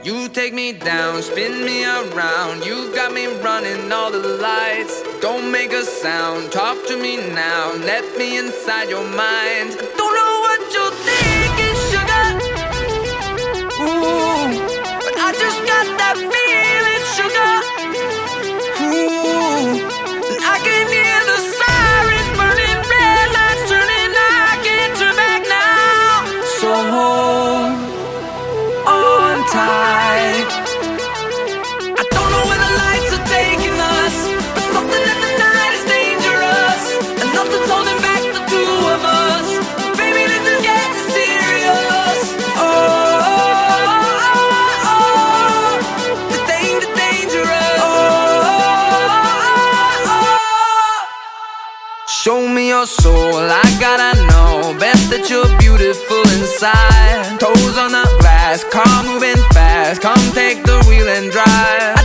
You take me down, spin me around. You got me running all the lights. Don't make a sound, talk to me now. Let me inside your mind. Don't know what you're thinking, sugar. Ooh, but I just got that feeling, sugar. Ooh, and I can hear the sirens burning, red lights turning. I can't turn back now. So hold on tight. I don't know where the lights are taking us, but something in the night is dangerous, and nothing's holding back the two of us. Baby, this is getting serious. Oh, the dangerous. Show me your soul, I gotta know. Best that you're beautiful inside. Toes on the glass, car moving fast. Come take the wheel and drive.